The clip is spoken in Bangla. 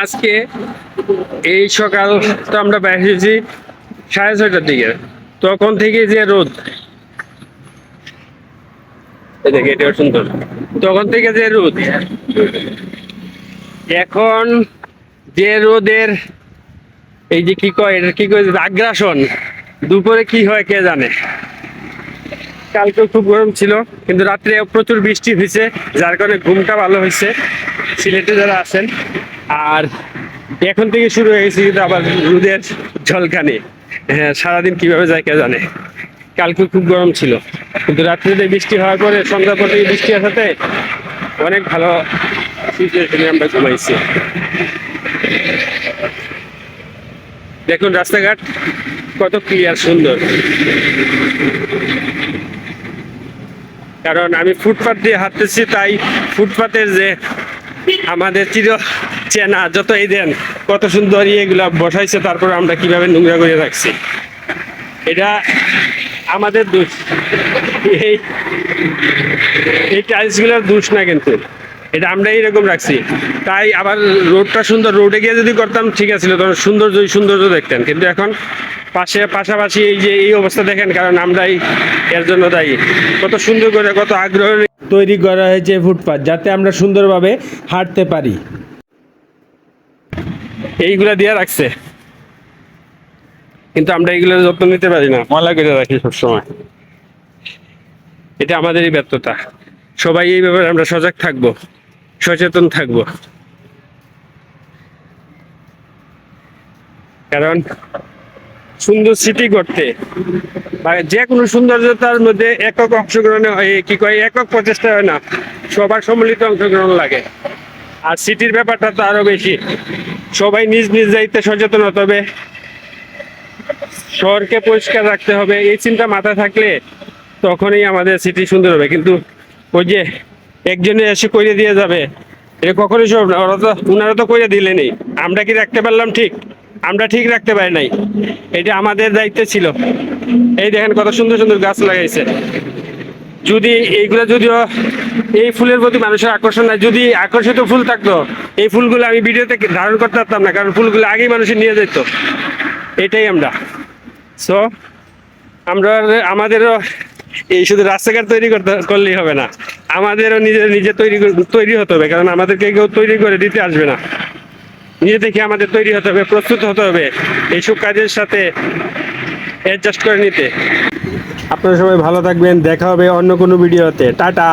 আজকে এই সকাল তো আমরা বের হয়েছি 6:30টার দিকে। তখন থেকে যে রোদ, এদিকে এটাও সুন্দর। তখন থেকে যে রোদ, এখন যে রোদের এই যে কি কয়, এটা কি কয়, আগ্রাসন, দুপুরে কি হয় কে জানে। কালকে খুব গরম ছিল, কিন্তু রাত্রে প্রচুর বৃষ্টি হয়েছে, যার কারণে ঘুমটা ভালো হয়েছে সিলেটে যারা আছেন। আর এখন থেকে শুরু হয়ে গেছে কিন্তু আবার রোদের ঝলকানি। হ্যাঁ, সারাদিন কিভাবে যায় কে জানে। কালকে খুব গরম ছিল, কিন্তু রাত্রিতে বৃষ্টি হওয়ার পরে, সন্ধ্যার পর থেকে বৃষ্টি আসাতে অনেক ভালো সিচুয়েশনে আমরা ঘুমাইছি। দেখুন রাস্তাঘাট কত ক্লিয়ার, সুন্দর। কারণ আমি ফুটপাথ দিয়ে হাঁটতেছি, তাই ফুটপাতের যে আমাদের চির চেনা যতই দেন কত সুন্দর এগুলা বসাইছে, তারপর আমরা কিভাবে নোংরা করে রাখছি, এটা আমাদের দোষ। এই এই টাইলসগুলোর দোষ না, কিন্তু এটা আমরা এইরকম রাখছি। তাই আবার রোডটা সুন্দর, রোডে গিয়ে যদি করতাম ঠিক আছে, তখন সৌন্দর্য দেখতেন। কিন্তু এখন পাশাপাশি এই যে এই অবস্থা দেখেন, কারণ আমরাই এর জন্য দায়ী। কত সুন্দর করে, কত আগ্রহ তৈরি করা হয়েছে ফুটপাথ, যাতে আমরা সুন্দরভাবে হাঁটতে পারি। এইগুলা দিয়ে রাখছে, কিন্তু আমরা এইগুলোর যত্ন নিতে পারি না, ময়লা করে রাখি সবসময়। এটা আমাদেরই ব্যর্থতা। সবাই এই ব্যাপারে আমরা সজাগ থাকবো, সচেতন থাকবো। কারণ সুন্দর সিটি করতে বা যে কোনো সৌন্দর্যতার মধ্যে একক অংশগ্রহণ কি কয়, একক প্রচেষ্টা হয় না, সবার সম্মিলিত অংশগ্রহণ লাগে। আর সিটির ব্যাপারটা তো আরো বেশি, সবাই নিজ নিজ দায়িত্বে সচেতন হতে হবে, শহরকে পরিষ্কার রাখতে হবে। এই চিন্তা মাথায় থাকলে তখনই আমাদের সিটি সুন্দর হবে। কিন্তু ওই যে একজনে এসে করে দিয়ে যাবে, এটা কখনোই সব না। ওনারা তো করে দিলেনি, আমরা কি রাখতে পারলাম ঠিক? আমরা ঠিক রাখতে পারি নাই। এটা আমাদের দায়িত্ব ছিল। এই দেখেন কত সুন্দর সুন্দর গাছ লাগাইছে। যদি এইগুলো, যদিও এই ফুলের প্রতি মানুষের আকর্ষণ নাই, যদি আকর্ষিত ফুল থাকতো এই ফুলগুলো আমি ভিডিওতে ধারণ করতে পারতাম না, কারণ ফুলগুলো আগেই মানুষের নিয়ে যেত। এটাই আমরা। সো আমাদেরও এই শুধু রাস্তাঘাট তৈরি করলেই হবে না, আমাদেরও নিজে তৈরি হতে হবে। কারণ আমাদেরকে কেউ তৈরি করে দিতে আসবে না, নিজে থেকে আমাদের তৈরি হতে হবে, প্রস্তুত হতে হবে এইসব কাজের সাথে অ্যাডজাস্ট করে নিতে। আপনারা সবাই ভালো থাকবেন, দেখা হবে অন্য কোনো ভিডিওতে। টাটা।